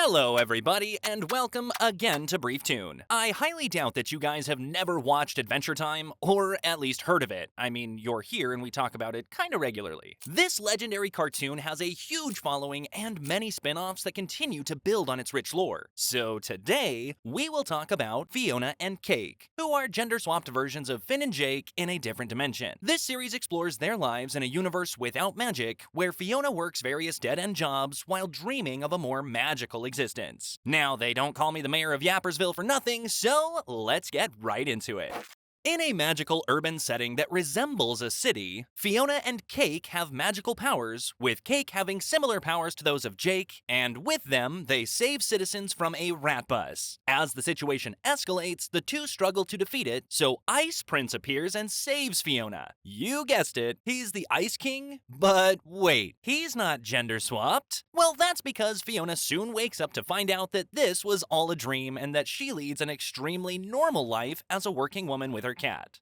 Hello everybody, and welcome again to Brief Tune. I highly doubt that you guys have never watched Adventure Time, or at least heard of it. I mean, you're here and we talk about it kinda regularly. This legendary cartoon has a huge following and many spin-offs that continue to build on its rich lore. So today, we will talk about Fiona and Cake, who are gender-swapped versions of Finn and Jake in a different dimension. This series explores their lives in a universe without magic, where Fiona works various dead-end jobs while dreaming of a more magical existence. Now, they don't call me the mayor of Yappersville for nothing, so let's get right into it. In a magical urban setting that resembles a city, Fiona and Cake have magical powers, with Cake having similar powers to those of Jake, and with them, they save citizens from a rat bus. As the situation escalates, the two struggle to defeat it, so Ice Prince appears and saves Fiona. You guessed it, he's the Ice King? But wait, he's not gender swapped? Well, that's because Fiona soon wakes up to find out that this was all a dream and that she leads an extremely normal life as a working woman with her cat.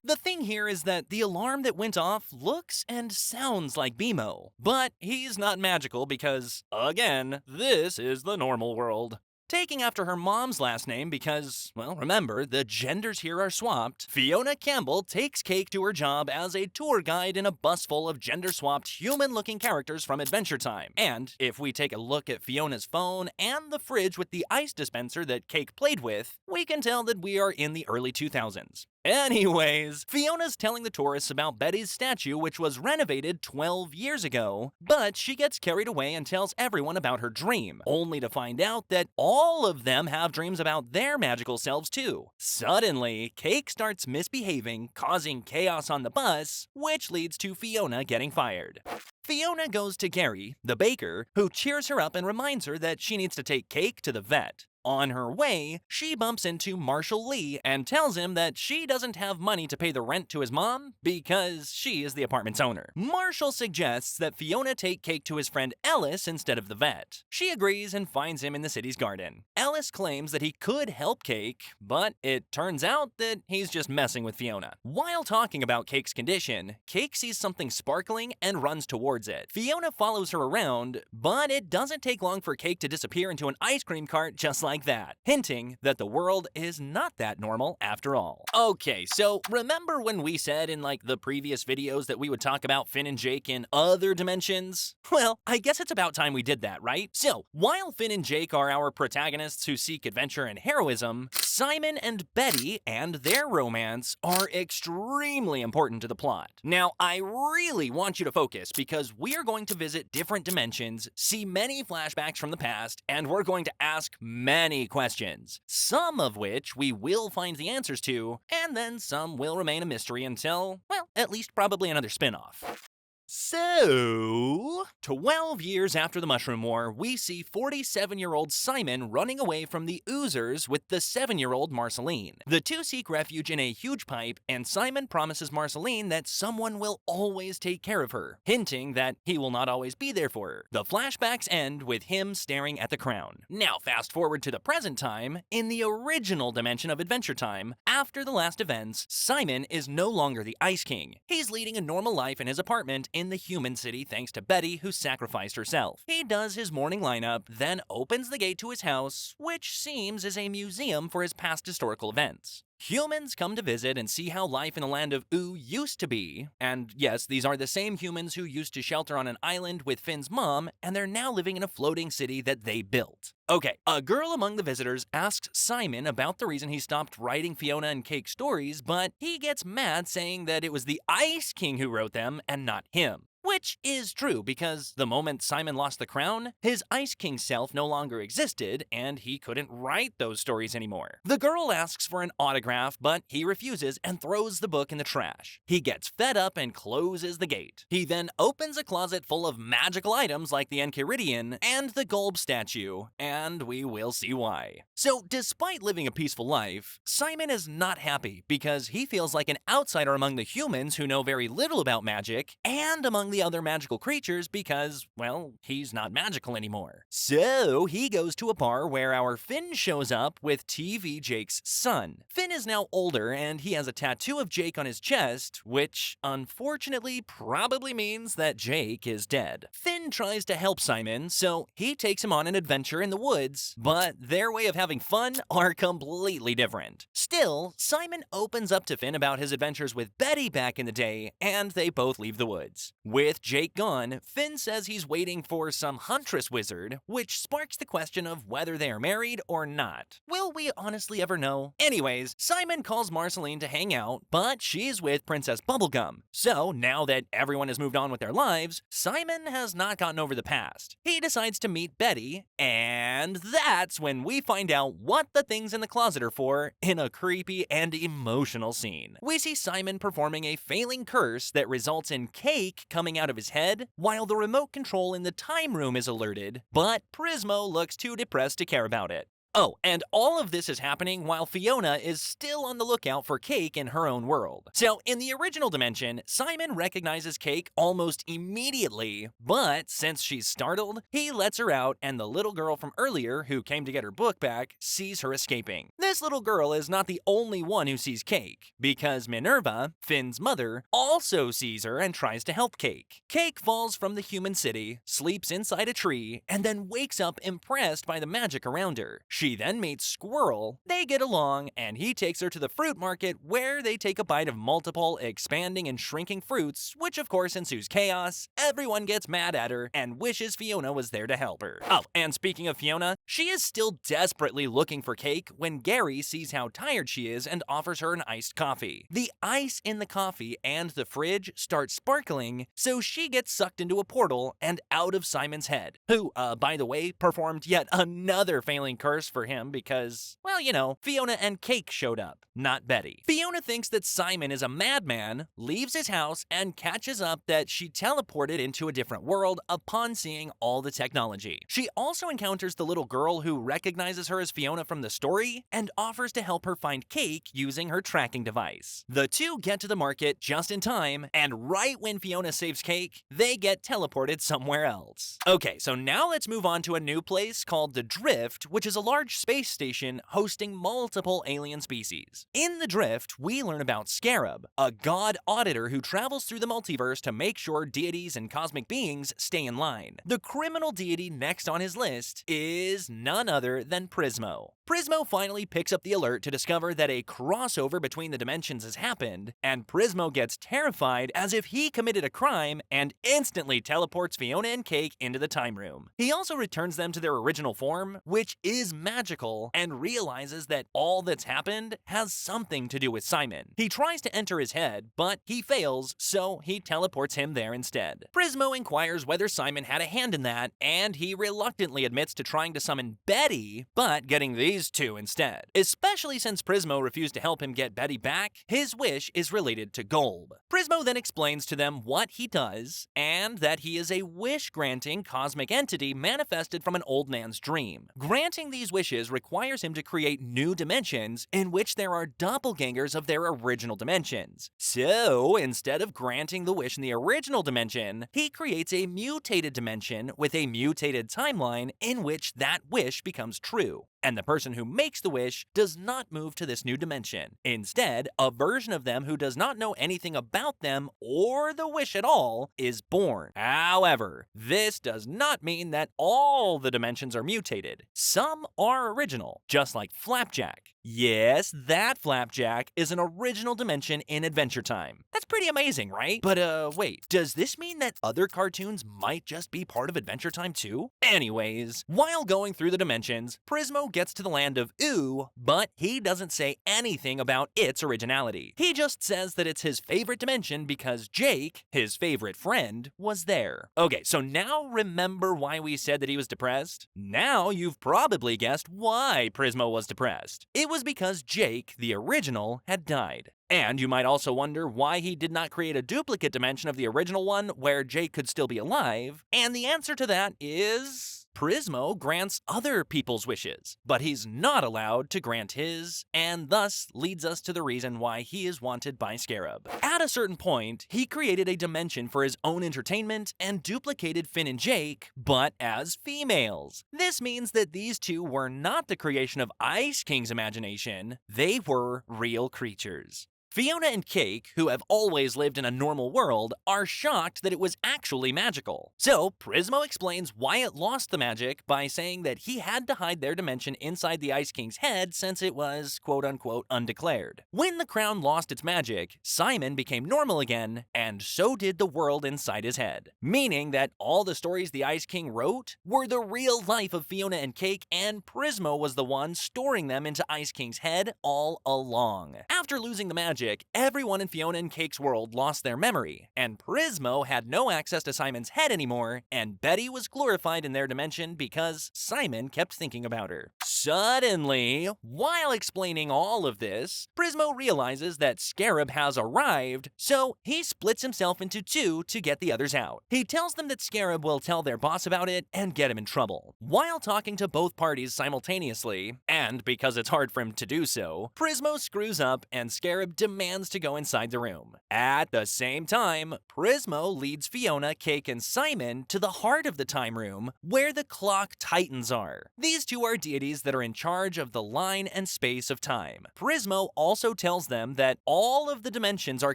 The thing here is that the alarm that went off looks and sounds like BMO, but he's not magical because, again, this is the normal world. Taking after her mom's last name because, well, remember, the genders here are swapped, Fiona Campbell takes Cake to her job as a tour guide in a bus full of gender-swapped human-looking characters from Adventure Time. And if we take a look at Fiona's phone and the fridge with the ice dispenser that Cake played with, we can tell that we are in the early 2000s. Anyways, Fiona's telling the tourists about Betty's statue, which was renovated 12 years ago, but she gets carried away and tells everyone about her dream, only to find out that all of them have dreams about their magical selves too. Suddenly, Cake starts misbehaving, causing chaos on the bus, which leads to Fiona getting fired. Fiona goes to Gary, the baker, who cheers her up and reminds her that she needs to take Cake to the vet. On her way, she bumps into Marshall Lee and tells him that she doesn't have money to pay the rent to his mom because she is the apartment's owner. Marshall suggests that Fiona take Cake to his friend Ellis instead of the vet. She agrees and finds him in the city's garden. Ellis claims that he could help Cake, but it turns out that he's just messing with Fiona. While talking about Cake's condition, Cake sees something sparkling and runs towards it. Fiona follows her around, but it doesn't take long for Cake to disappear into an ice cream cart just like that, hinting that the world is not that normal after all. Okay, so remember when we said in the previous videos that we would talk about Finn and Jake in other dimensions? Well, I guess it's about time we did that, right? So, while Finn and Jake are our protagonists who seek adventure and heroism, Simon and Betty and their romance are extremely important to the plot. Now, I really want you to focus because we are going to visit different dimensions, see many flashbacks from the past, and we're going to ask many questions, some of which we will find the answers to, and then some will remain a mystery until, well, at least probably another spin-off. So, 12 years after the Mushroom War, we see 47-year-old Simon running away from the Oozers with the 7-year-old Marceline. The two seek refuge in a huge pipe, and Simon promises Marceline that someone will always take care of her, hinting that he will not always be there for her. The flashbacks end with him staring at the crown. Now, fast forward to the present time, in the original dimension of Adventure Time, after the last events, Simon is no longer the Ice King. He's leading a normal life in his apartment in the human city thanks to Betty, who sacrificed herself. He does his morning lineup, then opens the gate to his house, which seems as a museum for his past historical events. Humans come to visit and see how life in the land of Oo used to be. And yes, these are the same humans who used to shelter on an island with Finn's mom, and they're now living in a floating city that they built. Okay, a girl among the visitors asks Simon about the reason he stopped writing Fiona and Cake stories, but he gets mad saying that it was the Ice King who wrote them and not him. Which is true, because the moment Simon lost the crown, his Ice King self no longer existed, and he couldn't write those stories anymore. The girl asks for an autograph, but he refuses and throws the book in the trash. He gets fed up and closes the gate. He then opens a closet full of magical items like the Enchiridion and the Golt statue, and we will see why. So, despite living a peaceful life, Simon is not happy because he feels like an outsider among the humans who know very little about magic, and among the other magical creatures because, well, he's not magical anymore. So he goes to a bar where our Finn shows up with TV Jake's son. Finn is now older and he has a tattoo of Jake on his chest, which unfortunately probably means that Jake is dead. Finn tries to help Simon, so he takes him on an adventure in the woods, but their way of having fun are completely different. Still, Simon opens up to Finn about his adventures with Betty back in the day, and they both leave the woods. With Jake gone, Finn says he's waiting for some huntress wizard, which sparks the question of whether they are married or not. Will we honestly ever know? Anyways, Simon calls Marceline to hang out, but she's with Princess Bubblegum. So now that everyone has moved on with their lives, Simon has not gotten over the past. He decides to meet Betty, and that's when we find out what the things in the closet are for in a creepy and emotional scene. We see Simon performing a failing curse that results in Cake coming out of his head, while the remote control in the time room is alerted, but Prismo looks too depressed to care about it. Oh, and all of this is happening while Fiona is still on the lookout for Cake in her own world. So, in the original dimension, Simon recognizes Cake almost immediately, but since she's startled, he lets her out and the little girl from earlier who came to get her book back sees her escaping. This little girl is not the only one who sees Cake, because Minerva, Finn's mother, also sees her and tries to help Cake. Cake falls from the human city, sleeps inside a tree, and then wakes up impressed by the magic around her. She then meets Squirrel, they get along, and he takes her to the fruit market where they take a bite of multiple expanding and shrinking fruits, which of course ensues chaos. Everyone gets mad at her and wishes Fiona was there to help her. Oh, and speaking of Fiona, she is still desperately looking for Cake when Gary sees how tired she is and offers her an iced coffee. The ice in the coffee and the fridge start sparkling, so she gets sucked into a portal and out of Simon's head, who, by the way, performed yet another failing curse for him because, well, you know, Fiona and Cake showed up, not Betty. Fiona thinks that Simon is a madman, leaves his house, and catches up that she teleported into a different world upon seeing all the technology. She also encounters the little girl who recognizes her as Fiona from the story and offers to help her find Cake using her tracking device. The two get to the market just in time, and right when Fiona saves Cake, they get teleported somewhere else. Okay, so now let's move on to a new place called the Drift, which is a large space station hosting multiple alien species. In the Drift, we learn about Scarab, a god auditor who travels through the multiverse to make sure deities and cosmic beings stay in line. The criminal deity next on his list is none other than Prismo. Prismo finally picks up the alert to discover that a crossover between the dimensions has happened, and Prismo gets terrified as if he committed a crime and instantly teleports Fiona and Cake into the time room. He also returns them to their original form, which is magical, and realizes that all that's happened has something to do with Simon. He tries to enter his head, but he fails, so he teleports him there instead. Prismo inquires whether Simon had a hand in that, and he reluctantly admits to trying to summon Betty, but getting these two instead. Especially since Prismo refused to help him get Betty back, his wish is related to Gold. Prismo then explains to them what he does, and that he is a wish-granting cosmic entity manifested from an old man's dream. Granting these wishes requires him to create new dimensions in which there are doppelgangers of their original dimensions. So, instead of granting the wish in the original dimension, he creates a mutated dimension with a mutated timeline in which that wish becomes true. And the person who makes the wish does not move to this new dimension. Instead, a version of them who does not know anything about them or the wish at all is born. However, this does not mean that all the dimensions are mutated. Some are original, just like Flapjack. Yes, that Flapjack is an original dimension in Adventure Time. That's pretty amazing, right? But wait, does this mean that other cartoons might just be part of Adventure Time too? Anyways, while going through the dimensions, Prismo gets to the land of Ooh, but he doesn't say anything about its originality. He just says that it's his favorite dimension because Jake, his favorite friend, was there. Okay, so now remember why we said that he was depressed? Now you've probably guessed why Prismo was depressed. It was because Jake, the original, had died. And you might also wonder why he did not create a duplicate dimension of the original one where Jake could still be alive, and the answer to that is Prismo grants other people's wishes, but he's not allowed to grant his, and thus leads us to the reason why he is wanted by Scarab. At a certain point, he created a dimension for his own entertainment and duplicated Finn and Jake, but as females. This means that these two were not the creation of Ice King's imagination, they were real creatures. Fiona and Cake, who have always lived in a normal world, are shocked that it was actually magical. So, Prismo explains why it lost the magic by saying that he had to hide their dimension inside the Ice King's head since it was, quote-unquote, undeclared. When the crown lost its magic, Simon became normal again, and so did the world inside his head. Meaning that all the stories the Ice King wrote were the real life of Fiona and Cake, and Prismo was the one storing them into Ice King's head all along. After losing the magic, everyone in Fiona and Cake's world lost their memory, and Prismo had no access to Simon's head anymore, and Betty was glorified in their dimension because Simon kept thinking about her. Suddenly, while explaining all of this, Prismo realizes that Scarab has arrived, so he splits himself into two to get the others out. He tells them that Scarab will tell their boss about it and get him in trouble. While talking to both parties simultaneously, and because it's hard for him to do so, Prismo screws up and Scarab demands to go inside the room. At the same time, Prismo leads Fiona, Cake, and Simon to the heart of the time room, where the clock titans are. These two are deities that are in charge of the line and space of time. Prismo also tells them that all of the dimensions are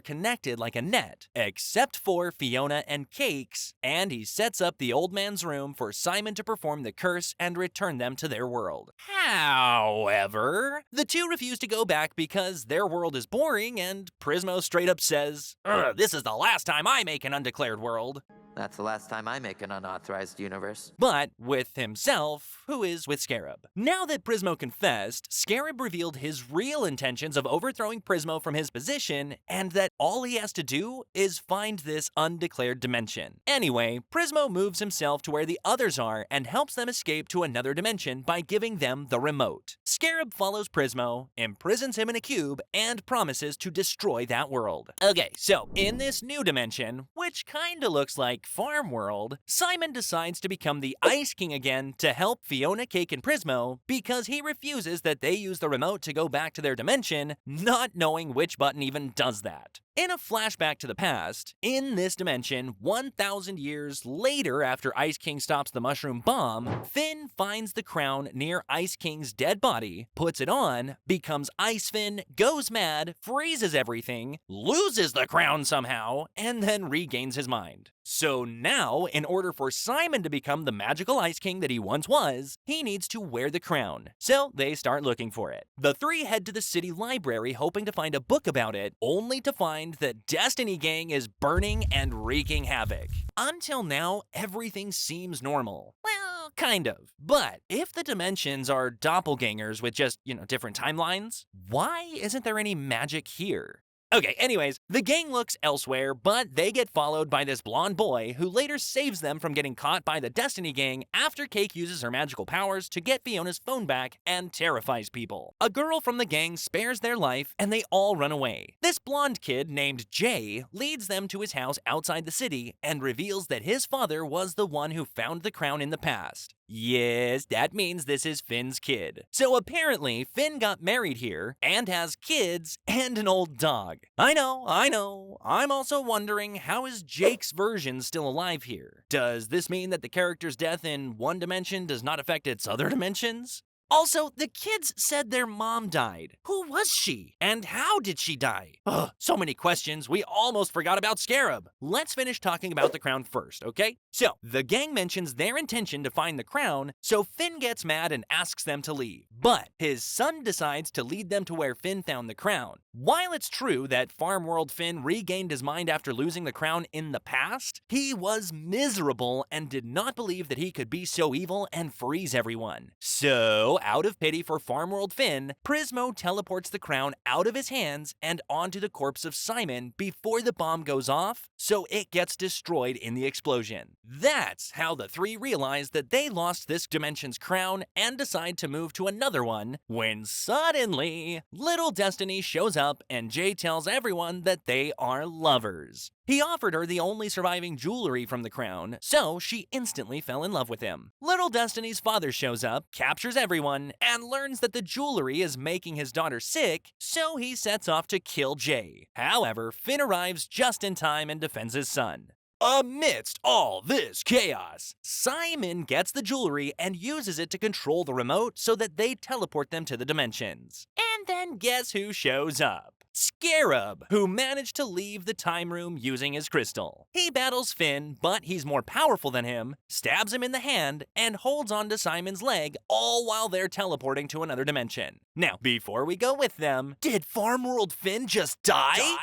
connected like a net, except for Fiona and Cake's, and he sets up the old man's room for Simon to perform the curse and return them to their world. However, the two refuse to go back because their world is boring, and Prismo straight up says, "This is the last time I make an undeclared world." That's the last time I make an unauthorized universe. But with himself, who is with Scarab. Now that Prismo confessed, Scarab revealed his real intentions of overthrowing Prismo from his position, and that all he has to do is find this undeclared dimension. Anyway, Prismo moves himself to where the others are and helps them escape to another dimension by giving them the remote. Scarab follows Prismo, imprisons him in a cube, and promises to destroy that world. Okay, so in this new dimension, which kinda looks like Farmworld, Simon decides to become the Ice King again to help Fiona, Cake, and Prismo because he refuses that they use the remote to go back to their dimension, not knowing which button even does that. In a flashback to the past, in this dimension, 1,000 years later after Ice King stops the mushroom bomb, Finn finds the crown near Ice King's dead body, puts it on, becomes Ice Finn, goes mad, freezes everything, loses the crown somehow, and then regains his mind. So now, in order for Simon to become the magical Ice King that he once was, he needs to wear the crown. So they start looking for it. The three head to the city library hoping to find a book about it, only to find that Destiny Gang is burning and wreaking havoc. Until now, everything seems normal. Well, kind of. But if the dimensions are doppelgangers with just, different timelines, why isn't there any magic here? Okay, anyways, the gang looks elsewhere, but they get followed by this blonde boy who later saves them from getting caught by the Destiny Gang after Cake uses her magical powers to get Fiona's phone back and terrifies people. A girl from the gang spares their life and they all run away. This blonde kid named Jay leads them to his house outside the city and reveals that his father was the one who found the crown in the past. Yes, that means this is Finn's kid. So apparently, Finn got married here and has kids and an old dog. I know. I'm also wondering, how is Jake's version still alive here? Does this mean that the character's death in one dimension does not affect its other dimensions? Also, the kids said their mom died. Who was she? And how did she die? Ugh, so many questions, we almost forgot about Scarab. Let's finish talking about the crown first, okay? So, the gang mentions their intention to find the crown, so Finn gets mad and asks them to leave. But his son decides to lead them to where Finn found the crown. While it's true that Farmworld Finn regained his mind after losing the crown in the past, he was miserable and did not believe that he could be so evil and freeze everyone. So, out of pity for Farmworld Finn, Prismo teleports the crown out of his hands and onto the corpse of Simon before the bomb goes off, so it gets destroyed in the explosion. That's how the three realize that they lost this dimension's crown and decide to move to another one, when suddenly, little Destiny shows up and Jay tells everyone that they are lovers. He offered her the only surviving jewelry from the crown, so she instantly fell in love with him. Little Destiny's father shows up, captures everyone, and learns that the jewelry is making his daughter sick, so he sets off to kill Jay. However, Finn arrives just in time and defends his son. Amidst all this chaos, Simon gets the jewelry and uses it to control the remote so that they teleport them to the dimensions. And then guess who shows up? Scarab, who managed to leave the time room using his crystal. He battles Finn, but he's more powerful than him, stabs him in the hand, and holds onto Simon's leg, all while they're teleporting to another dimension. Now, before we go with them, did Farmworld Finn just die?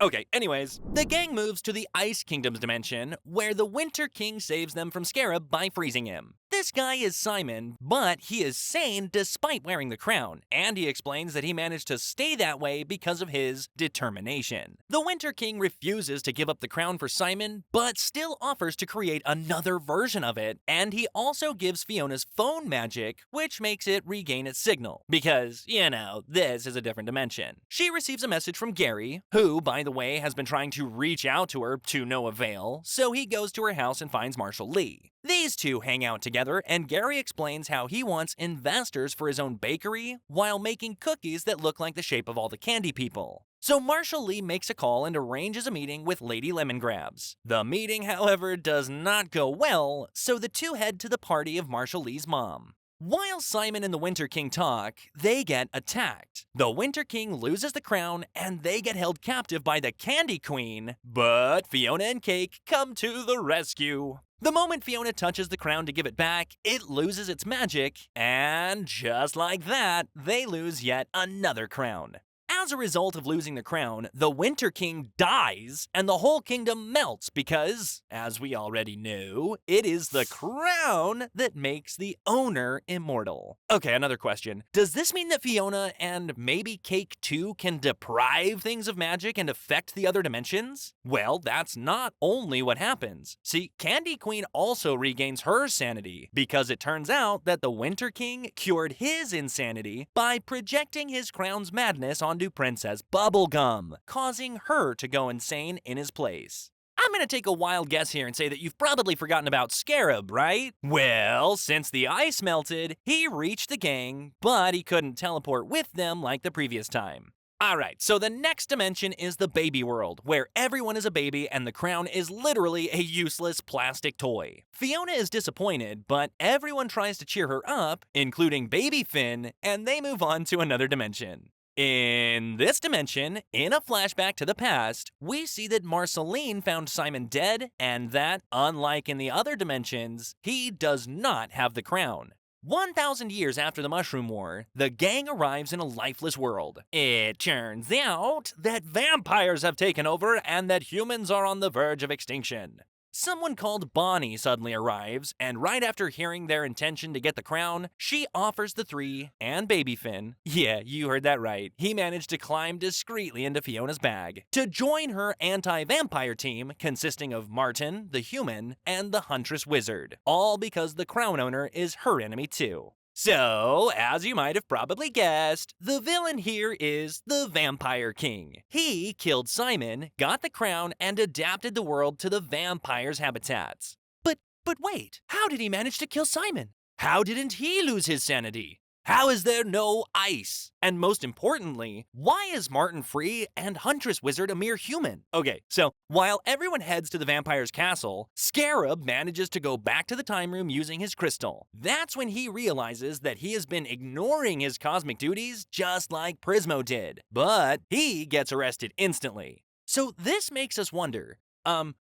Okay, anyways, the gang moves to the Ice Kingdom's dimension, where the Winter King saves them from Scarab by freezing him. This guy is Simon, but he is sane despite wearing the crown, and he explains that he managed to stay that way because of his determination. The Winter King refuses to give up the crown for Simon, but still offers to create another version of it, and he also gives Fiona's phone magic, which makes it regain its signal, because, you know, this is a different dimension. She receives a message from Gary, who, by the way, has been trying to reach out to her to no avail, so he goes to her house and finds Marshall Lee. These two hang out together, and Gary explains how he wants investors for his own bakery while making cookies that look like the shape of all the candy people. So Marshall Lee makes a call and arranges a meeting with Lady Lemongrabs. The meeting, however, does not go well, so the two head to the party of Marshall Lee's mom. While Simon and the Winter King talk, they get attacked. The Winter King loses the crown, and they get held captive by the Candy Queen, but Fiona and Cake come to the rescue. The moment Fiona touches the crown to give it back, it loses its magic, and just like that, they lose yet another crown. As a result of losing the crown, the Winter King dies, and the whole kingdom melts because, as we already knew, it is the crown that makes the owner immortal. Okay, another question. Does this mean that Fiona and maybe Cake too can deprive things of magic and affect the other dimensions? Well, that's not only what happens. See, Candy Queen also regains her sanity, because it turns out that the Winter King cured his insanity by projecting his crown's madness onto Princess Bubblegum, causing her to go insane in his place. I'm gonna take a wild guess here and say that you've probably forgotten about Scarab, right? Well, since the ice melted, he reached the gang, but he couldn't teleport with them like the previous time. Alright, so the next dimension is the baby world, where everyone is a baby and the crown is literally a useless plastic toy. Fiona is disappointed, but everyone tries to cheer her up, including baby Finn, and they move on to another dimension. In this dimension, in a flashback to the past, we see that Marceline found Simon dead, and that, unlike in the other dimensions, he does not have the crown. 1,000 years after the Mushroom War, the gang arrives in a lifeless world. It turns out that vampires have taken over and that humans are on the verge of extinction. Someone called Bonnie suddenly arrives, and right after hearing their intention to get the crown, she offers the three, and baby Finn, yeah, you heard that right, he managed to climb discreetly into Fiona's bag, to join her anti-vampire team consisting of Martin, the human, and the Huntress Wizard, all because the crown owner is her enemy too. So, as you might have probably guessed, the villain here is the Vampire King. He killed Simon, got the crown, and adapted the world to the vampire's habitats. But wait, how did he manage to kill Simon? How didn't he lose his sanity? How is there no ice? And most importantly, why is Martin free and Huntress Wizard a mere human? Okay, so while everyone heads to the vampire's castle, Scarab manages to go back to the time room using his crystal. That's when he realizes that he has been ignoring his cosmic duties just like Prismo did. But he gets arrested instantly. So this makes us wonder,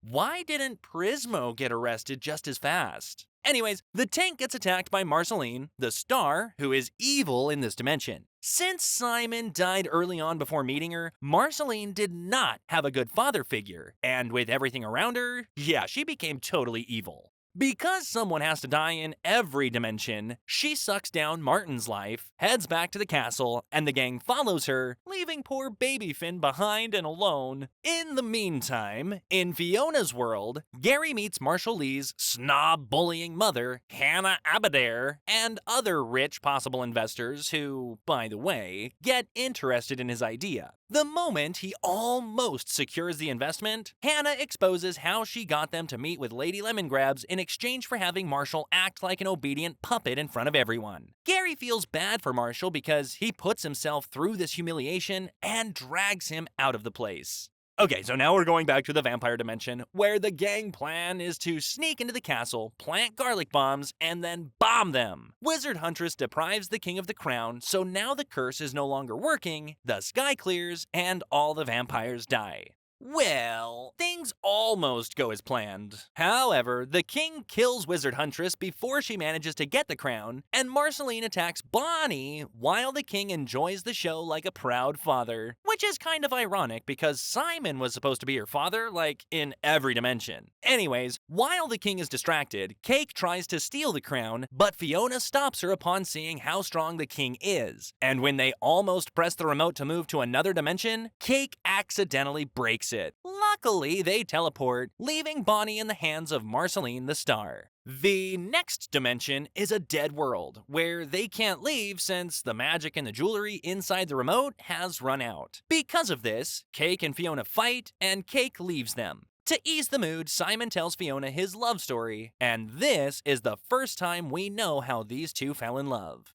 why didn't Prismo get arrested just as fast? Anyways, the tank gets attacked by Marceline, the star, who is evil in this dimension. Since Simon died early on before meeting her, Marceline did not have a good father figure, and with everything around her, yeah, she became totally evil. Because someone has to die in every dimension, she sucks down Martin's life, heads back to the castle, and the gang follows her, leaving poor baby Finn behind and alone. In the meantime, in Fiona's world, Gary meets Marshall Lee's snob-bullying mother, Hannah Aberdare, and other rich possible investors who, by the way, get interested in his idea. The moment he almost secures the investment, Hannah exposes how she got them to meet with Lady Lemongrabs in exchange for having Marshall act like an obedient puppet in front of everyone. Gary feels bad for Marshall because he puts himself through this humiliation and drags him out of the place. Okay, so now we're going back to the vampire dimension, where the gang plan is to sneak into the castle, plant garlic bombs, and then bomb them. Wizard Huntress deprives the king of the crown, so now the curse is no longer working, the sky clears, and all the vampires die. Well, things almost go as planned. However, the king kills Wizard Huntress before she manages to get the crown, and Marceline attacks Bonnie while the king enjoys the show like a proud father. Which is kind of ironic because Simon was supposed to be her father, like, in every dimension. Anyways, while the king is distracted, Cake tries to steal the crown, but Fiona stops her upon seeing how strong the king is. And when they almost press the remote to move to another dimension, Cake accidentally breaks it. Luckily, they teleport, leaving Bonnie in the hands of Marceline the Star. The next dimension is a dead world, where they can't leave since the magic and the jewelry inside the remote has run out. Because of this, Cake and Fiona fight, and Cake leaves them. To ease the mood, Simon tells Fiona his love story, and this is the first time we know how these two fell in love.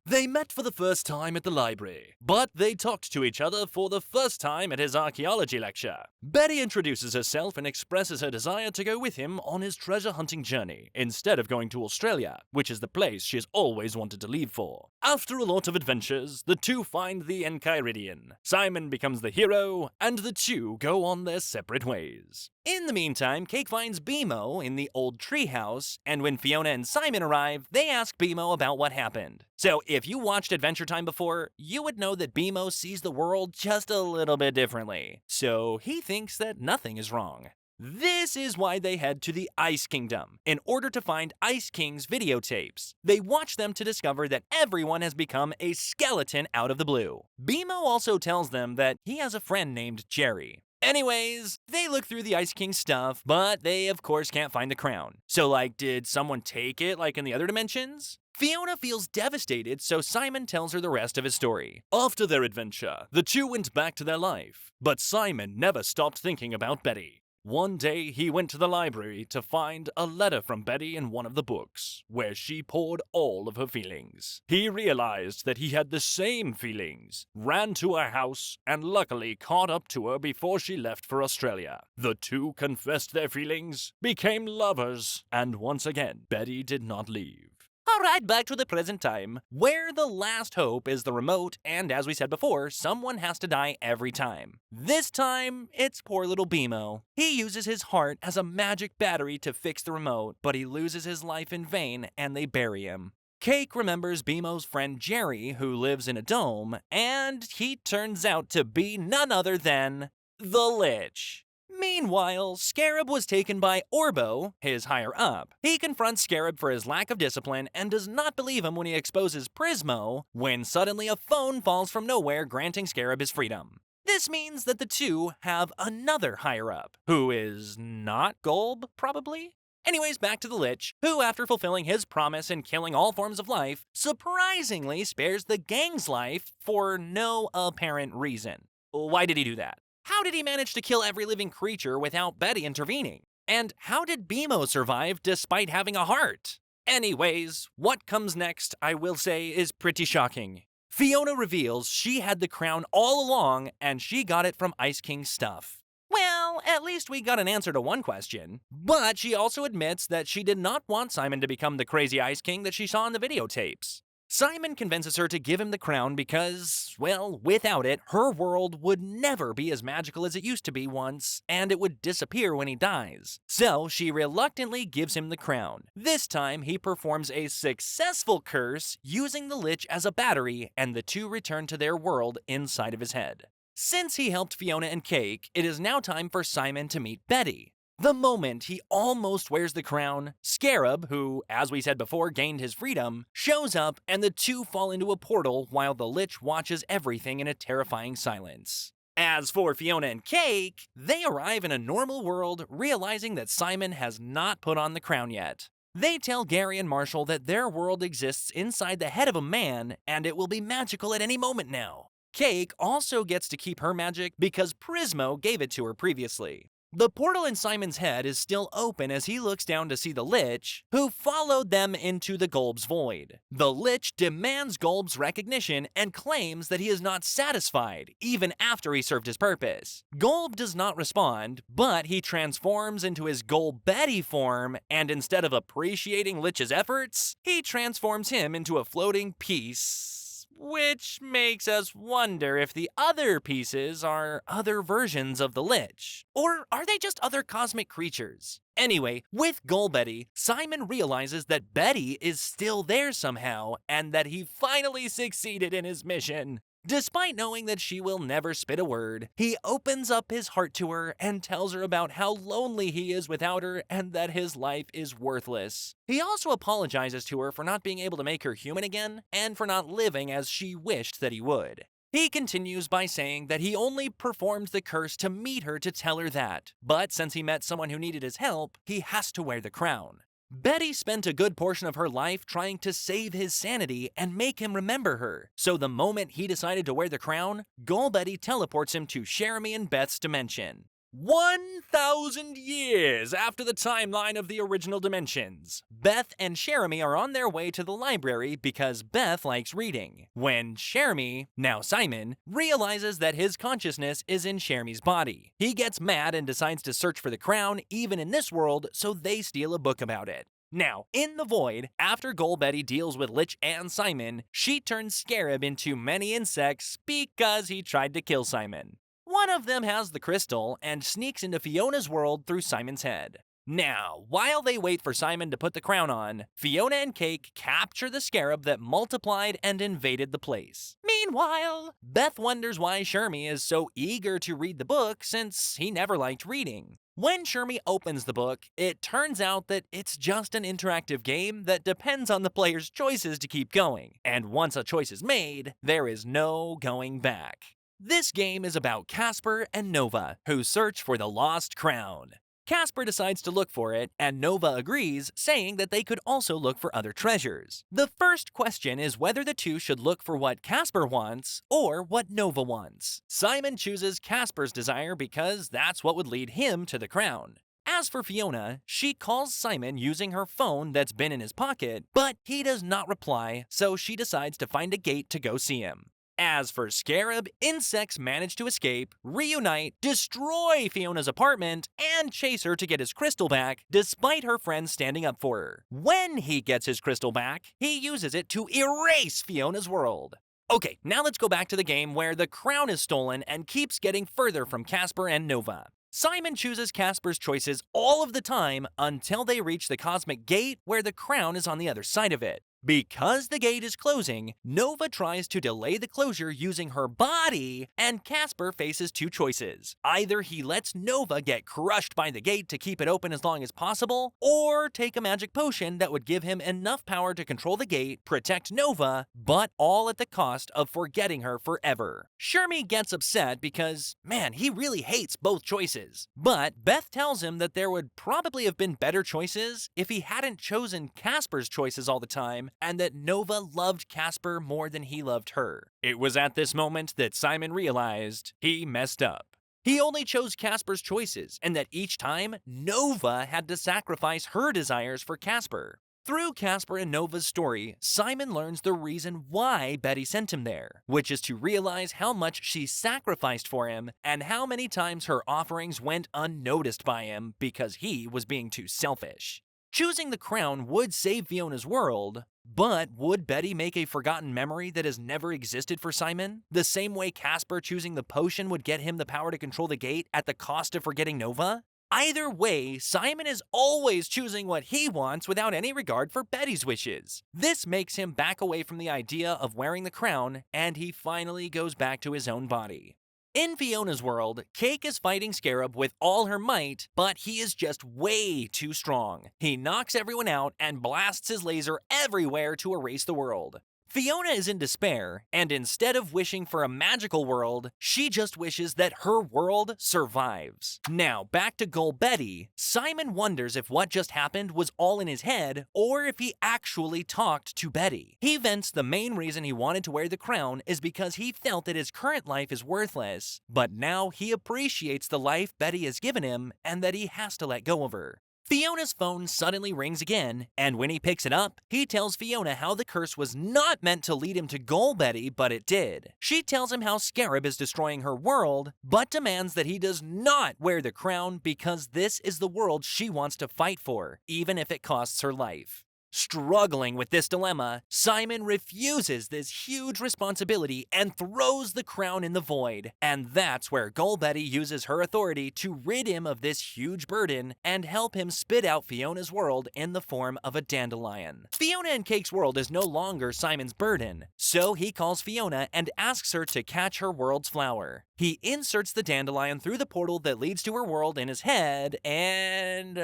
They met for the first time at the library, but they talked to each other for the first time at his archaeology lecture. Betty introduces herself and expresses her desire to go with him on his treasure hunting journey, instead of going to Australia, which is the place she has always wanted to leave for. After a lot of adventures, the two find the Enchiridion. Simon becomes the hero, and the two go on their separate ways. In the meantime, Cake finds BMO in the old treehouse, and when Fiona and Simon arrive, they ask BMO about what happened. So if you watched Adventure Time before, you would know that BMO sees the world just a little bit differently. So he thinks that nothing is wrong. This is why they head to the Ice Kingdom, in order to find Ice King's videotapes. They watch them to discover that everyone has become a skeleton out of the blue. BMO also tells them that he has a friend named Jerry. Anyways, they look through the Ice King's stuff, but they of course can't find the crown. So like, did someone take it like in the other dimensions? Fiona feels devastated, so Simon tells her the rest of his story. After their adventure, the two went back to their life, but Simon never stopped thinking about Betty. One day, he went to the library to find a letter from Betty in one of the books, where she poured all of her feelings. He realized that he had the same feelings, ran to her house, and luckily caught up to her before she left for Australia. The two confessed their feelings, became lovers, and once again, Betty did not leave. Alright, back to the present time, where the last hope is the remote, and as we said before, someone has to die every time. This time, it's poor little BMO. He uses his heart as a magic battery to fix the remote, but he loses his life in vain, and they bury him. Cake remembers BMO's friend Jerry, who lives in a dome, and he turns out to be none other than the Lich. Meanwhile, Scarab was taken by Orbo, his higher-up. He confronts Scarab for his lack of discipline and does not believe him when he exposes Prismo, when suddenly a phone falls from nowhere granting Scarab his freedom. This means that the two have another higher-up, who is not Golb, probably? Anyways, back to the Lich, who, after fulfilling his promise and killing all forms of life, surprisingly spares the gang's life for no apparent reason. Why did he do that? How did he manage to kill every living creature without Betty intervening? And how did BMO survive despite having a heart? Anyways, what comes next, I will say, is pretty shocking. Fiona reveals she had the crown all along and she got it from Ice King's stuff. Well, at least we got an answer to one question. But she also admits that she did not want Simon to become the crazy Ice King that she saw in the videotapes. Simon convinces her to give him the crown because, well, without it, her world would never be as magical as it used to be once, and it would disappear when he dies. So she reluctantly gives him the crown. This time, he performs a successful curse using the Lich as a battery, and the two return to their world inside of his head. Since he helped Fiona and Cake, it is now time for Simon to meet Betty. The moment he almost wears the crown, Scarab, who, as we said before, gained his freedom, shows up and the two fall into a portal while the Lich watches everything in a terrifying silence. As for Fiona and Cake, they arrive in a normal world, realizing that Simon has not put on the crown yet. They tell Gary and Marshall that their world exists inside the head of a man and it will be magical at any moment now. Cake also gets to keep her magic because Prismo gave it to her previously. The portal in Simon's head is still open as he looks down to see the Lich, who followed them into the Golb's void. The Lich demands Golb's recognition and claims that he is not satisfied, even after he served his purpose. Golb does not respond, but he transforms into his Golbetti form, and instead of appreciating Lich's efforts, he transforms him into a floating piece. Which makes us wonder if the other pieces are other versions of the Lich. Or are they just other cosmic creatures? Anyway, with Golbetti, Simon realizes that Betty is still there somehow, and that he finally succeeded in his mission. Despite knowing that she will never spit a word, he opens up his heart to her and tells her about how lonely he is without her and that his life is worthless. He also apologizes to her for not being able to make her human again and for not living as she wished that he would. He continues by saying that he only performed the curse to meet her to tell her that, but since he met someone who needed his help, he has to wear the crown. Betty spent a good portion of her life trying to save his sanity and make him remember her, so the moment he decided to wear the crown, Golbetti teleports him to Jeremy and Beth's dimension. 1,000 years after the timeline of the original dimensions, Beth and Jeremy are on their way to the library because Beth likes reading, when Jeremy, now Simon, realizes that his consciousness is in Jeremy's body. He gets mad and decides to search for the crown, even in this world, so they steal a book about it. Now, in the void, after Golbetti deals with Lich and Simon, she turns Scarab into many insects because he tried to kill Simon. One of them has the crystal and sneaks into Fiona's world through Simon's head. Now, while they wait for Simon to put the crown on, Fiona and Cake capture the scarab that multiplied and invaded the place. Meanwhile, Beth wonders why Jeremy is so eager to read the book since he never liked reading. When Jeremy opens the book, it turns out that it's just an interactive game that depends on the player's choices to keep going, and once a choice is made, there is no going back. This game is about Casper and Nova, who search for the lost crown. Casper decides to look for it, and Nova agrees, saying that they could also look for other treasures. The first question is whether the two should look for what Casper wants or what Nova wants. Simon chooses Casper's desire because that's what would lead him to the crown. As for Fiona, she calls Simon using her phone that's been in his pocket, but he does not reply, so she decides to find a gate to go see him. As for Scarab, insects manage to escape, reunite, destroy Fiona's apartment, and chase her to get his crystal back, despite her friends standing up for her. When he gets his crystal back, he uses it to erase Fiona's world. Okay, now let's go back to the game where the crown is stolen and keeps getting further from Casper and Nova. Simon chooses Casper's choices all of the time until they reach the cosmic gate where the crown is on the other side of it. Because the gate is closing, Nova tries to delay the closure using her body, and Casper faces two choices. Either he lets Nova get crushed by the gate to keep it open as long as possible, or take a magic potion that would give him enough power to control the gate, protect Nova, but all at the cost of forgetting her forever. Jeremy gets upset because, man, he really hates both choices. But Beth tells him that there would probably have been better choices if he hadn't chosen Casper's choices all the time, and that Nova loved Casper more than he loved her. It was at this moment that Simon realized he messed up. He only chose Casper's choices, and that each time, Nova had to sacrifice her desires for Casper. Through Casper and Nova's story, Simon learns the reason why Betty sent him there, which is to realize how much she sacrificed for him and how many times her offerings went unnoticed by him because he was being too selfish. Choosing the crown would save Fiona's world, but would Betty make a forgotten memory that has never existed for Simon? The same way Casper choosing the potion would get him the power to control the gate at the cost of forgetting Nova? Either way, Simon is always choosing what he wants without any regard for Betty's wishes. This makes him back away from the idea of wearing the crown, and he finally goes back to his own body. In Fiona's world, Cake is fighting Scarab with all her might, but he is just way too strong. He knocks everyone out and blasts his laser everywhere to erase the world. Fiona is in despair, and instead of wishing for a magical world, she just wishes that her world survives. Now, back to Golt Betty, Simon wonders if what just happened was all in his head, or if he actually talked to Betty. He vents the main reason he wanted to wear the crown is because he felt that his current life is worthless, but now he appreciates the life Betty has given him and that he has to let go of her. Fiona's phone suddenly rings again, and when he picks it up, he tells Fiona how the curse was not meant to lead him to Golt Betty, but it did. She tells him how Scarab is destroying her world, but demands that he does not wear the crown because this is the world she wants to fight for, even if it costs her life. Struggling with this dilemma, Simon refuses this huge responsibility and throws the crown in the void. And that's where Golt Betty uses her authority to rid him of this huge burden and help him spit out Fiona's world in the form of a dandelion. Fiona and Cake's world is no longer Simon's burden, so he calls Fiona and asks her to catch her world's flower. He inserts the dandelion through the portal that leads to her world in his head, and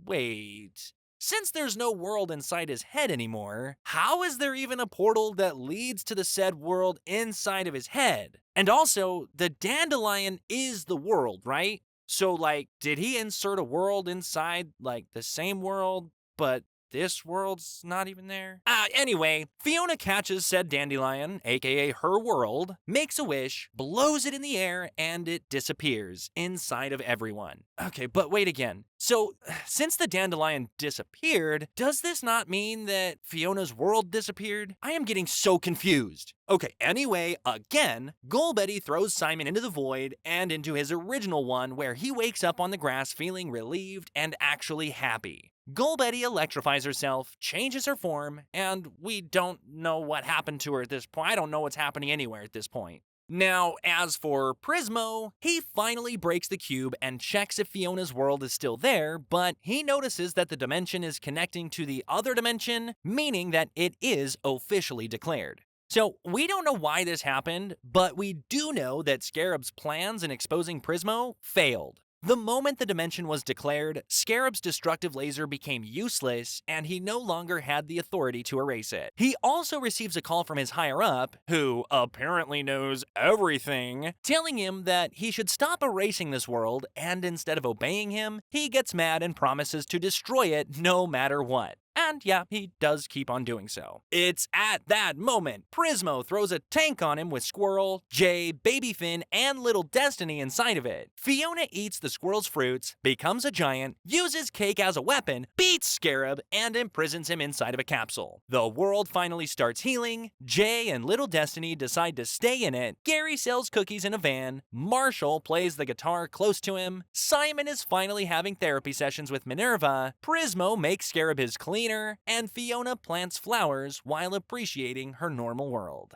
wait. Since there's no world inside his head anymore, how is there even a portal that leads to the said world inside of his head? And also, the dandelion is the world, right? So, did he insert a world inside, the same world, but this world's not even there? Anyway, Fiona catches said dandelion, aka her world, makes a wish, blows it in the air, and it disappears inside of everyone. Okay, but wait again. So, since the dandelion disappeared, does this not mean that Fiona's world disappeared? I am getting so confused. Okay, anyway, again, Golt Betty throws Simon into the void and into his original one where he wakes up on the grass feeling relieved and actually happy. Golt Betty electrifies herself, changes her form, and we don't know what happened to her at this point. I don't know what's happening anywhere at this point. Now, as for Prismo, he finally breaks the cube and checks if Fiona's world is still there, but he notices that the dimension is connecting to the other dimension, meaning that it is officially declared. So, we don't know why this happened, but we do know that Scarab's plans in exposing Prismo failed. The moment the dimension was declared, Scarab's destructive laser became useless, and he no longer had the authority to erase it. He also receives a call from his higher-up, who apparently knows everything, telling him that he should stop erasing this world, and instead of obeying him, he gets mad and promises to destroy it no matter what. And yeah, he does keep on doing so. It's at that moment, Prismo throws a tank on him with Squirrel, Jay, Baby Finn, and Little Destiny inside of it. Fiona eats the squirrel's fruits, becomes a giant, uses Cake as a weapon, beats Scarab, and imprisons him inside of a capsule. The world finally starts healing, Jay and Little Destiny decide to stay in it, Gary sells cookies in a van, Marshall plays the guitar close to him, Simon is finally having therapy sessions with Minerva, Prismo makes Scarab his cleaner, and Fiona plants flowers while appreciating her normal world.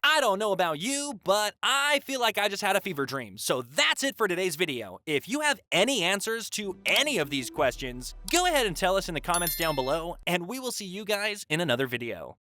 I don't know about you, but I feel like I just had a fever dream. So that's it for today's video. If you have any answers to any of these questions, go ahead and tell us in the comments down below, and we will see you guys in another video.